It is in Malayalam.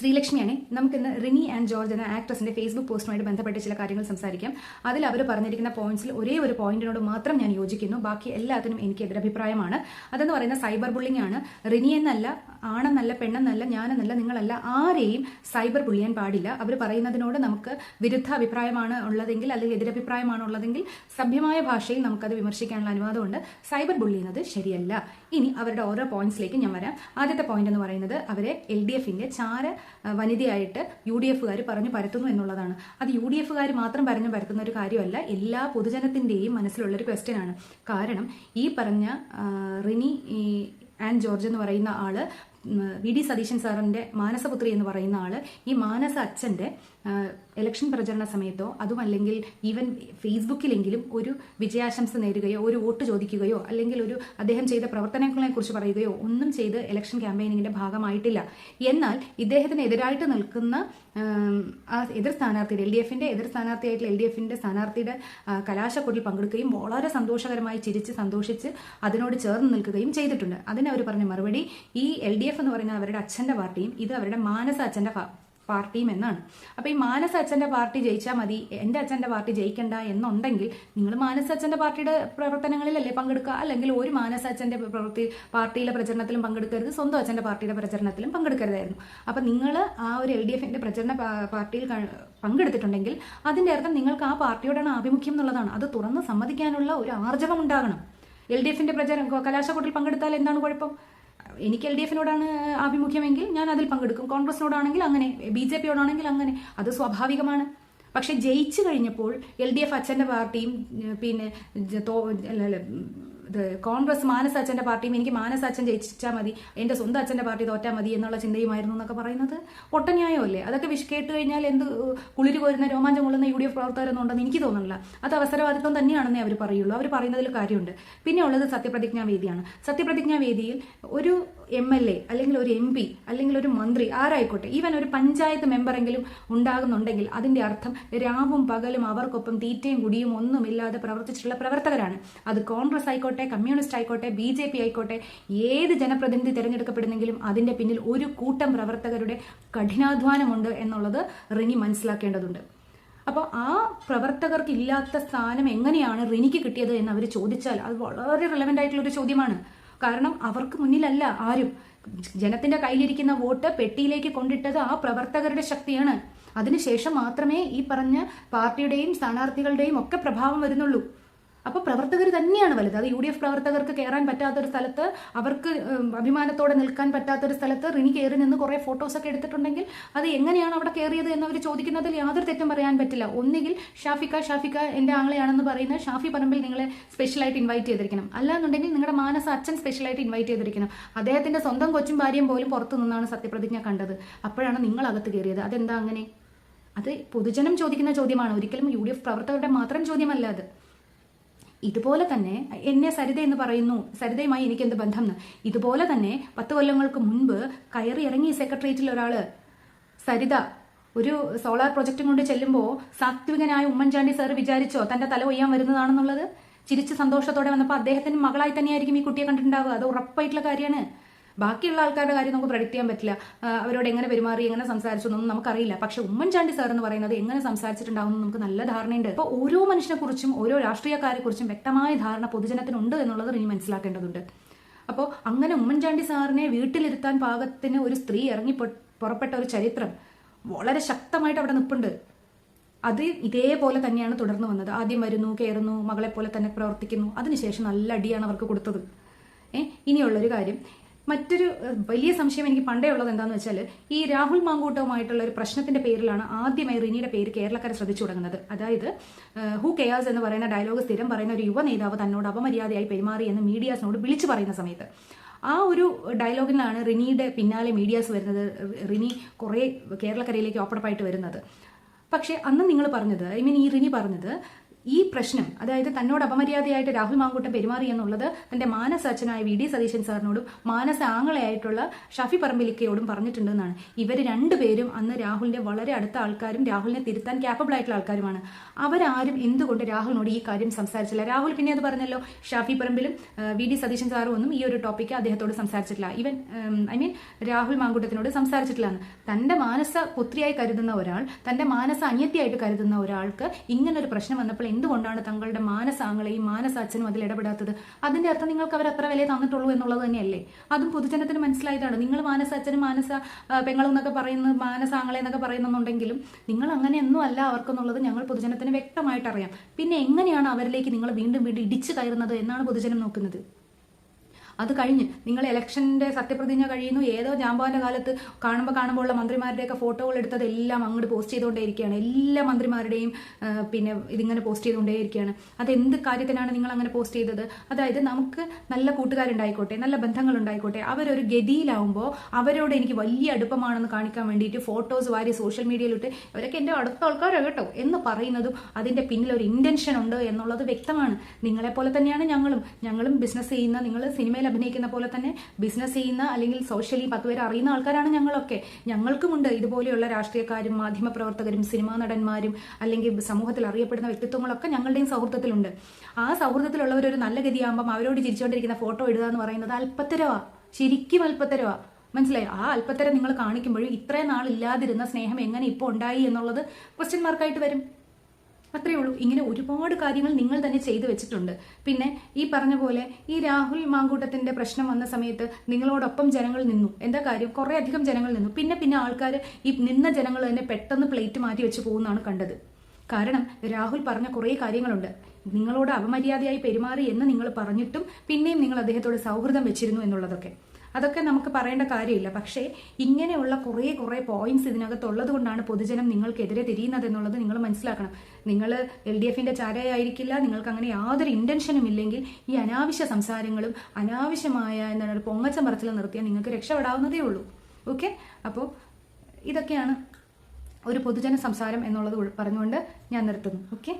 ശ്രീലക്ഷ്മിയാണ്. നമുക്കിന്ന് റിനി ആൻഡ് ജോർജ് എന്ന ആക്ട്രസിന്റെ ഫേസ്ബുക്ക് പോസ്റ്റുമായിട്ട് ബന്ധപ്പെട്ട് ചില കാര്യങ്ങൾ സംസാരിക്കാം. അതിൽ അവർ പറഞ്ഞിരിക്കുന്ന പോയിന്റ്സിൽ ഒരേ ഒരു പോയിന്റിനോട് മാത്രം ഞാൻ യോജിക്കുന്നു. ബാക്കി എല്ലാത്തിനും എനിക്ക് എതിരഭിപ്രായമാണ്. അതെന്ന് പറയുന്ന സൈബർ ബുള്ളിംഗ് ആണ്. റിനി എന്നല്ല, ആണെന്നല്ല, പെണ്ണെന്നല്ല, ഞാനെന്നല്ല, നിങ്ങളല്ല, ആരെയും സൈബർ ബുള്ളിയാൻ പാടില്ല. അവർ പറയുന്നതിനോട് നമുക്ക് വിരുദ്ധ അഭിപ്രായമാണ് ഉള്ളതെങ്കിൽ അല്ലെങ്കിൽ എതിരഭിപ്രായമാണ് ഉള്ളതെങ്കിൽ സഭ്യമായ ഭാഷയിൽ നമുക്കത് വിമർശിക്കാനുള്ള അനുവാദമുണ്ട്. സൈബർ ബുള്ളി ചെയ്യുന്നത് ശരിയല്ല. ഇനി അവരുടെ ഓരോ പോയിന്റ്സിലേക്ക് ഞാൻ വരാം. ആദ്യത്തെ പോയിന്റ് എന്ന് പറയുന്നത് അവരെ LDFന്റെ ചാര വനിതയായിട്ട് UDFകാർ പറഞ്ഞു പരത്തുന്നു എന്നുള്ളതാണ്. അത് UDFകാർ മാത്രം പറഞ്ഞു പരത്തുന്ന ഒരു കാര്യമല്ല, എല്ലാ പൊതുജനത്തിന്റെയും മനസ്സിലുള്ളൊരു ക്വസ്റ്റ്യൻ ആണ്. കാരണം ഈ പറഞ്ഞ റിനി ആൻഡ് ജോർജ് എന്ന് പറയുന്ന ആള് VD സതീശൻ സാറിന്റെ മാനസപുത്രി എന്ന് പറയുന്ന ആള് ഈ മാനസ അച്ഛന്റെ ഇലക്ഷൻ പ്രചരണ സമയത്തോ അതുമല്ലെങ്കിൽ ഈവൻ ഫേസ്ബുക്കിലെങ്കിലും ഒരു വിജയാശംസ നേരുകയോ ഒരു വോട്ട് ചോദിക്കുകയോ അല്ലെങ്കിൽ ഒരു അദ്ദേഹം ചെയ്ത പ്രവർത്തനങ്ങളെ കുറിച്ച് പറയുകയോ ഒന്നും ചെയ്ത് ഇലക്ഷൻ ക്യാമ്പയിനിങ്ങിന്റെ ഭാഗമായിട്ടില്ല. എന്നാൽ ഇദ്ദേഹത്തിന് എതിരായിട്ട് നിൽക്കുന്ന ആ എതിർ സ്ഥാനാർത്ഥിയുടെ LDFന്റെ എതിർ സ്ഥാനാർത്ഥിയായിട്ടുള്ള LDFന്റെ സ്ഥാനാർത്ഥിയുടെ കലാശക്കൊട്ടിൽ പങ്കെടുക്കുകയും വളരെ സന്തോഷകരമായി ചിരിച്ച് സന്തോഷിച്ച് അതിനോട് ചേർന്ന് നിൽക്കുകയും ചെയ്തിട്ടുണ്ട്. അതിന് അവർ പറഞ്ഞ മറുപടി ഈ LDF എന്ന് പറയുന്ന അവരുടെ അച്ഛന്റെ പാർട്ടിയും ഇത് അവരുടെ മാനസ അച്ഛന്റെ പാർട്ടിയും എന്നാണ്. അപ്പൊ ഈ മാനസ അച്ഛന്റെ പാർട്ടി ജയിച്ചാൽ മതി, എന്റെ അച്ഛന്റെ പാർട്ടി ജയിക്കണ്ട എന്നുണ്ടെങ്കിൽ നിങ്ങൾ മാനസ അച്ഛന്റെ പാർട്ടിയുടെ പ്രവർത്തനങ്ങളിലല്ലേ പങ്കെടുക്കുക, അല്ലെങ്കിൽ ഒരു മാനസ അച്ഛന്റെ പാർട്ടിയിലെ പ്രചരണത്തിലും പങ്കെടുക്കരുത്, സ്വന്തം അച്ഛന്റെ പാർട്ടിയുടെ പ്രചരണത്തിലും പങ്കെടുക്കരുതായിരുന്നു. അപ്പൊ നിങ്ങൾ ആ ഒരു LDFന്റെ പ്രചരണ പാർട്ടിയിൽ പങ്കെടുത്തിട്ടുണ്ടെങ്കിൽ അതിന്റെ അർത്ഥം നിങ്ങൾക്ക് ആ പാർട്ടിയോടാണ് ആഭിമുഖ്യം എന്നുള്ളതാണ്. അത് തുറന്ന് സമ്മതിക്കാനുള്ള ഒരു ആർജവം ഉണ്ടാകണം. LDFന്റെ കലാശക്കൊട്ടിൽ പങ്കെടുത്താൽ എന്താണ് കുഴപ്പം? എനിക്ക് LDFനോടാണ് ആഭിമുഖ്യമെങ്കിൽ ഞാൻ അതിൽ പങ്കെടുക്കും, കോൺഗ്രസിനോടാണെങ്കിൽ അങ്ങനെ, BJPയോടാണെങ്കിൽ അങ്ങനെ, അത് സ്വാഭാവികമാണ്. പക്ഷെ ജയിച്ചു കഴിഞ്ഞപ്പോൾ LDF അച്ഛന്റെ പാർട്ടിയും പിന്നെ കോൺഗ്രസ് മാനസ അച്ഛന്റെ പാർട്ടിയും എനിക്ക് മാനസ അച്ഛൻ ജയിച്ചാൽ മതി, എന്റെ സ്വന്തം അച്ഛന്റെ പാർട്ടി തോറ്റാൽ മതി എന്നുള്ള ചിന്തയുമായിരുന്നു എന്നൊക്കെ പറയുന്നത് ഒട്ടന്യായമല്ലേ? അതൊക്കെ കേട്ട് കഴിഞ്ഞാൽ എന്ത് കുളിര് കോരുന്ന രോമാഞ്ചം കൊള്ളുന്ന UDF പ്രവർത്തകരൊന്നും ഉണ്ടെന്ന് എനിക്ക് തോന്നുന്നില്ല. അത് അവസരവാദിത്വം തന്നെയാണെന്നേ അവർ പറയുള്ളൂ. അവർ പറയുന്നതിൽ കാര്യമുണ്ട്. പിന്നെ ഉള്ളത് സത്യപ്രതിജ്ഞാ വേദിയാണ്. സത്യപ്രതിജ്ഞാ വേദിയിൽ ഒരു MLA അല്ലെങ്കിൽ ഒരു MP അല്ലെങ്കിൽ ഒരു മന്ത്രി ആരായിക്കോട്ടെ, ഈവൻ ഒരു പഞ്ചായത്ത് മെമ്പറെങ്കിലും ഉണ്ടാകുന്നുണ്ടെങ്കിൽ അതിന്റെ അർത്ഥം രാവും പകലും അവർക്കൊപ്പം തീറ്റയും കുടിയും ഒന്നുമില്ലാതെ പ്രവർത്തിച്ചിട്ടുള്ള പ്രവർത്തകരാണ്. അത് കോൺഗ്രസ് ആയിക്കോട്ടെ, കമ്മ്യൂണിസ്റ്റ് ആയിക്കോട്ടെ, BJP ആയിക്കോട്ടെ, ഏത് ജനപ്രതിനിധി തിരഞ്ഞെടുക്കപ്പെടുന്നെങ്കിലും അതിന്റെ പിന്നിൽ ഒരു കൂട്ടം പ്രവർത്തകരുടെ കഠിനാധ്വാനമുണ്ട് എന്നുള്ളത് റിനി മനസ്സിലാക്കേണ്ടതുണ്ട്. അപ്പോൾ ആ പ്രവർത്തകർക്ക് ഇല്ലാത്ത സ്ഥാനം എങ്ങനെയാണ് റിനിക്ക് കിട്ടിയത് എന്ന് അവർ ചോദിച്ചാൽ അത് വളരെ റിലവന്റ് ആയിട്ടുള്ള ഒരു ചോദ്യമാണ്. കാരണം അവർക്ക് മുന്നിലല്ല ആരും. ജനത്തിന്റെ കയ്യിലിരിക്കുന്ന വോട്ട് പെട്ടിയിലേക്ക് കൊണ്ടിട്ടത് ആ പ്രവർത്തകരുടെ ശക്തിയാണ്. അതിനുശേഷം മാത്രമേ ഈ പറഞ്ഞ പാർട്ടിയുടെയും സ്ഥാനാർത്ഥികളുടെയും ഒക്കെ പ്രഭാവം വരുന്നുള്ളൂ. അപ്പൊ പ്രവർത്തകർ തന്നെയാണ് വലുത്. അത് UDF പ്രവർത്തകർക്ക് കയറാൻ പറ്റാത്തൊരു സ്ഥലത്ത്, അവർക്ക് അഭിമാനത്തോടെ നിൽക്കാൻ പറ്റാത്തൊരു സ്ഥലത്ത് റിനി കയറി നിന്ന് കുറെ ഫോട്ടോസൊക്കെ എടുത്തിട്ടുണ്ടെങ്കിൽ അത് എങ്ങനെയാണ് അവിടെ കയറിയത് എന്നവർ ചോദിക്കുന്നതിൽ യാതൊരു തെറ്റും പറയാൻ പറ്റില്ല. ഒന്നുകിൽ ഷാഫിക്ക എന്റെ ആങ്ങളെയാണെന്ന് പറയുന്ന ഷാഫി പറമ്പിൽ നിങ്ങളെ സ്പെഷ്യലായിട്ട് ഇൻവൈറ്റ് ചെയ്തിരിക്കണം, അല്ലാന്നുണ്ടെങ്കിൽ നിങ്ങളുടെ മാനസ അച്ഛൻ സ്പെഷ്യലായിട്ട് ഇൻവൈറ്റ് ചെയ്തിരിക്കണം. അദ്ദേഹത്തിന്റെ സ്വന്തം കൊച്ചും ഭാര്യയും പോലും പുറത്തു നിന്നാണ് സത്യപ്രതിജ്ഞ കണ്ടത്. അപ്പോഴാണ് നിങ്ങൾ അകത്ത് കയറിയത്. അതെന്താ അങ്ങനെ? അത് പൊതുജനം ചോദിക്കുന്ന ചോദ്യമാണ്, ഒരിക്കലും UDF പ്രവർത്തകരുടെ മാത്രം ചോദ്യമല്ല അത്. ഇതുപോലെ തന്നെ എന്നെ സരിത എന്ന് പറയുന്നു, സരിതയുമായി എനിക്ക് എന്ത് ബന്ധം എന്ന്. ഇതുപോലെ തന്നെ 10 കൊല്ലങ്ങൾക്ക് മുൻപ് കയറി ഇറങ്ങി സെക്രട്ടേറിയറ്റിൽ ഒരാള് സരിത ഒരു സോളാർ പ്രൊജക്റ്റും കൊണ്ട് ചെല്ലുമ്പോൾ സാത്വികനായ ഉമ്മൻചാണ്ടി സാർ വിചാരിച്ചോ തന്റെ തല കൊയ്യാൻ വരുന്നതാണെന്നുള്ളത്? ചിരിച്ച് സന്തോഷത്തോടെ വന്നപ്പോൾ അദ്ദേഹത്തിന്റെ മകളായി തന്നെയായിരിക്കും ഈ കുട്ടിയെ കണ്ടിട്ടുണ്ടാവുക. അത് ഉറപ്പായിട്ടുള്ള കാര്യമാണ്. ബാക്കിയുള്ള ആൾക്കാരുടെ കാര്യം നമുക്ക് പ്രഡിക്ട് ചെയ്യാൻ പറ്റില്ല. അവരോട് എങ്ങനെ പെരുമാറി, എങ്ങനെ സംസാരിച്ചു എന്നൊന്നും നമുക്കറിയില്ല. പക്ഷെ ഉമ്മൻചാണ്ടി സാർ എന്ന് പറയുന്നത് എങ്ങനെ സംസാരിച്ചിട്ടുണ്ടാവും നമുക്ക് നല്ല ധാരണയുണ്ട്. അപ്പോൾ ഓരോ മനുഷ്യനെ കുറിച്ചും ഓരോ രാഷ്ട്രീയക്കാരെ കുറിച്ചും വ്യക്തമായ ധാരണ പൊതുജനത്തിനുണ്ട് എന്നുള്ളത് ഇനി മനസ്സിലാക്കേണ്ടതുണ്ട്. അപ്പോൾ അങ്ങനെ ഉമ്മൻചാണ്ടി സാറിനെ വീട്ടിലിരുത്താൻ പാകത്തിന് ഒരു സ്ത്രീ ഇറങ്ങി പുറപ്പെട്ട ഒരു ചരിത്രം വളരെ ശക്തമായിട്ട് അവിടെ നിൽപ്പുണ്ട്. അത് ഇതേപോലെ തന്നെയാണ് തുടർന്ന് വന്നത്. ആദ്യം വരുന്നു, കയറുന്നു, മകളെ പോലെ തന്നെ പ്രവർത്തിക്കുന്നു, അതിനുശേഷം നല്ല അടിയാണ് അവർക്ക് കൊടുത്തത്. ഇനിയുള്ളൊരു കാര്യം, മറ്റൊരു വലിയ സംശയം എനിക്ക് പണ്ടേ ഉള്ളത് എന്താണെന്ന് വെച്ചാൽ, ഈ രാഹുൽ മാങ്കൂട്ടവുമായിട്ടുള്ള ഒരു പ്രശ്നത്തിന്റെ പേരിലാണ് ആദ്യമായി റിനിയുടെ പേര് കേരളക്കാരെ ശ്രദ്ധിച്ചു തുടങ്ങുന്നത്. അതായത് ഹൂ കെയേഴ്സ് എന്ന് പറയുന്ന ഡയലോഗ് സ്ഥിരം പറയുന്ന ഒരു യുവ നേതാവ് തന്നോട് അപമര്യാദയായി പെരുമാറി എന്ന് മീഡിയാസിനോട് വിളിച്ചു പറയുന്ന സമയത്ത് ആ ഒരു ഡയലോഗിലാണ് റിനിയുടെ പിന്നാലെ മീഡിയാസ് വരുന്നത്, റിനി കുറെ കേരളക്കരയിലേക്ക് ഓപ്പണപ്പായിട്ട് വരുന്നത്. പക്ഷെ അന്ന് നിങ്ങൾ പറഞ്ഞത്, ഈ റിനി പറഞ്ഞത് ഈ പ്രശ്നം, അതായത് തന്നോട് അപമര്യാദയായിട്ട് രാഹുൽ മാങ്കൂട്ടം പെരുമാറി എന്നുള്ളത് തന്റെ മാനസ അച്ഛനായ വി ഡി സതീശൻ സാറിനോടും മാനസ ആങ്ങളെയായിട്ടുള്ള ഷഫി പറമ്പിലിക്കയോടും പറഞ്ഞിട്ടുണ്ടെന്നാണ്. ഇവർ രണ്ടുപേരും അന്ന് രാഹുലിന്റെ വളരെ അടുത്ത ആൾക്കാരും രാഹുലിനെ തിരുത്താൻ ക്യാപ്പബിൾ ആയിട്ടുള്ള ആൾക്കാരുമാണ്. അവരാരും എന്തുകൊണ്ട് രാഹുലിനോട് ഈ കാര്യം സംസാരിച്ചില്ല? രാഹുൽ പിന്നെ അത് പറഞ്ഞല്ലോ, ഷാഫി പറമ്പിലും വി ഡി സതീശൻ സാറും ഒന്നും ഈ ഒരു ടോപ്പിക്ക് അദ്ദേഹത്തോട് സംസാരിച്ചിട്ടില്ല. ഈവൻ രാഹുൽ മാങ്കൂട്ടത്തിനോട് സംസാരിച്ചിട്ടില്ല. തന്റെ മാനസ പുത്രിയായി കരുതുന്ന ഒരാൾ, തന്റെ മാനസ അനിയത്തിയായിട്ട് കരുതുന്ന ഒരാൾക്ക് ഇങ്ങനൊരു പ്രശ്നം വന്നപ്പോൾ എന്തുകൊണ്ടാണ് തങ്ങളുടെ മാനസ ആങ്ങളെയും മാനസ അച്ഛനും അതിൽ ഇടപെടാത്തത്? അതിന്റെ അർത്ഥം നിങ്ങൾക്ക് അവർ അത്ര വില തന്നിട്ടുള്ളൂ എന്നുള്ളത് തന്നെയല്ലേ? അതും പൊതുജനത്തിന് മനസ്സിലായതാണ്. നിങ്ങൾ മാനസ അച്ഛനും മാനസ പെങ്ങളും എന്നൊക്കെ പറയുന്നത്, മാനസ ആങ്ങളെ എന്നൊക്കെ പറയുന്നുണ്ടെങ്കിലും നിങ്ങൾ അങ്ങനെയൊന്നും അല്ല അവർക്കെന്നുള്ളത് ഞങ്ങൾ പൊതുജനത്തിന് വ്യക്തമായിട്ട് അറിയാം. പിന്നെ എങ്ങനെയാണ് അവരിലേക്ക് നിങ്ങൾ വീണ്ടും വീണ്ടും ഇടിച്ചു കയറുന്നത് എന്നാണ് പൊതുജനം നോക്കുന്നത്. അത് കഴിഞ്ഞ് നിങ്ങൾ ഇലക്ഷന്റെ സത്യപ്രതിജ്ഞ കഴിയുന്നു, ഏതോ ജാമ്പാന്റെ കാലത്ത് കാണുമ്പോൾ ഉള്ള മന്ത്രിമാരുടെയൊക്കെ ഫോട്ടോകൾ എടുത്തത് എല്ലാം അങ്ങോട്ട് പോസ്റ്റ് ചെയ്തുകൊണ്ടേയിരിക്കുകയാണ്. എല്ലാ മന്ത്രിമാരുടെയും പിന്നെ ഇതിങ്ങനെ പോസ്റ്റ് ചെയ്തുകൊണ്ടേയിരിക്കുകയാണ്. അതെന്ത് കാര്യത്തിനാണ് നിങ്ങൾ അങ്ങനെ പോസ്റ്റ് ചെയ്തത്? അതായത് നമുക്ക് നല്ല കൂട്ടുകാരുണ്ടായിക്കോട്ടെ, നല്ല ബന്ധങ്ങൾ ഉണ്ടായിക്കോട്ടെ, അവരൊരു ഗതിയിലാവുമ്പോൾ അവരോട് എനിക്ക് വലിയ അടുപ്പമാണെന്ന് കാണിക്കാൻ വേണ്ടിയിട്ട് ഫോട്ടോസ് വാരി സോഷ്യൽ മീഡിയയിലിട്ട് അവരൊക്കെ എൻ്റെ അടുത്ത ആൾക്കാരോ കേട്ടോ എന്ന് പറയുന്നതും അതിന്റെ പിന്നിൽ ഒരു ഇന്റൻഷൻ ഉണ്ട് എന്നുള്ളത് വ്യക്തമാണ്. നിങ്ങളെപ്പോലെ തന്നെയാണ് ഞങ്ങളും ബിസിനസ് ചെയ്യുന്ന, നിങ്ങൾ സിനിമയിൽ അഭിനയിക്കുന്ന പോലെ തന്നെ ബിസിനസ് ചെയ്യുന്ന അല്ലെങ്കിൽ സോഷ്യലി 10 പേര് അറിയുന്ന ആൾക്കാരാണ് ഞങ്ങളൊക്കെ. ഞങ്ങൾക്കുമുണ്ട് ഇതുപോലെയുള്ള രാഷ്ട്രീയക്കാരും മാധ്യമപ്രവർത്തകരും സിനിമാ നടന്മാരും അല്ലെങ്കിൽ സമൂഹത്തിൽ അറിയപ്പെടുന്ന വ്യക്തിത്വങ്ങളൊക്കെ ഞങ്ങളുടെയും സൗഹൃദത്തിലുണ്ട്. ആ സൗഹൃദത്തിലുള്ളവർ ഒരു നല്ല ഗതിയാകുമ്പം അവരോട് ചിരിച്ചുകൊണ്ടിരിക്കുന്ന ഫോട്ടോ ഇടുക എന്ന് പറയുന്നത് അല്പത്തരവാ, ശരിക്കും അല്പത്തരവാ. മനസ്സിലായി? ആ അല്പത്തരം നിങ്ങൾ കാണിക്കുമ്പോഴും ഇത്രയും നാളില്ലാതിരുന്ന സ്നേഹം എങ്ങനെ ഇപ്പോൾ ഉണ്ടായി എന്നുള്ളത് ക്വസ്റ്റ്യൻ മാർക്കായിട്ട് വരും. അത്രയേ ഉള്ളൂ. ഇങ്ങനെ ഒരുപാട് കാര്യങ്ങൾ നിങ്ങൾ തന്നെ ചെയ്തു വെച്ചിട്ടുണ്ട്. പിന്നെ ഈ പറഞ്ഞ പോലെ ഈ രാഹുൽ മാങ്കൂട്ടത്തിന്റെ പ്രശ്നം വന്ന സമയത്ത് നിങ്ങളോടൊപ്പം ജനങ്ങൾ നിന്നു. എന്താ കാര്യം? കുറെ അധികം ജനങ്ങൾ നിന്നു. പിന്നെ ആൾക്കാർ ഈ നിന്ന ജനങ്ങൾ തന്നെ പെട്ടെന്ന് പ്ലേറ്റ് മാറ്റി വെച്ച് പോകുന്നതാണ് കണ്ടത്. കാരണം രാഹുൽ പറഞ്ഞ കുറേ കാര്യങ്ങളുണ്ട്. നിങ്ങളോട് അപമര്യാദയായി പെരുമാറി എന്ന് നിങ്ങൾ പറഞ്ഞിട്ടും പിന്നെയും നിങ്ങൾ അദ്ദേഹത്തോട് സൗഹൃദം വെച്ചിരുന്നു എന്നുള്ളതൊക്കെ നമുക്ക് പറയേണ്ട കാര്യമില്ല. പക്ഷേ ഇങ്ങനെയുള്ള കുറേ പോയിന്റ്സ് ഇതിനകത്തുള്ളത് കൊണ്ടാണ് പൊതുജനം നിങ്ങൾക്കെതിരെ തിരിയുന്നത് എന്നുള്ളത് നിങ്ങൾ മനസ്സിലാക്കണം. നിങ്ങൾ LDFന്റെ ചാരയായിരിക്കില്ല. നിങ്ങൾക്ക് അങ്ങനെ യാതൊരു ഇന്റൻഷനും ഇല്ലെങ്കിൽ ഈ അനാവശ്യ സംസാരങ്ങളും അനാവശ്യമായ ഒരു പൊങ്ങച്ചം പറച്ചിലും നിർത്തിയാൽ നിങ്ങൾക്ക് രക്ഷപ്പെടാവുന്നതേ ഉള്ളൂ. ഓക്കെ, അപ്പോൾ ഇതൊക്കെയാണ് ഒരു പൊതുജന സംസാരം എന്നുള്ളത് പറഞ്ഞുകൊണ്ട് ഞാൻ നിർത്തുന്നു. ഓക്കെ.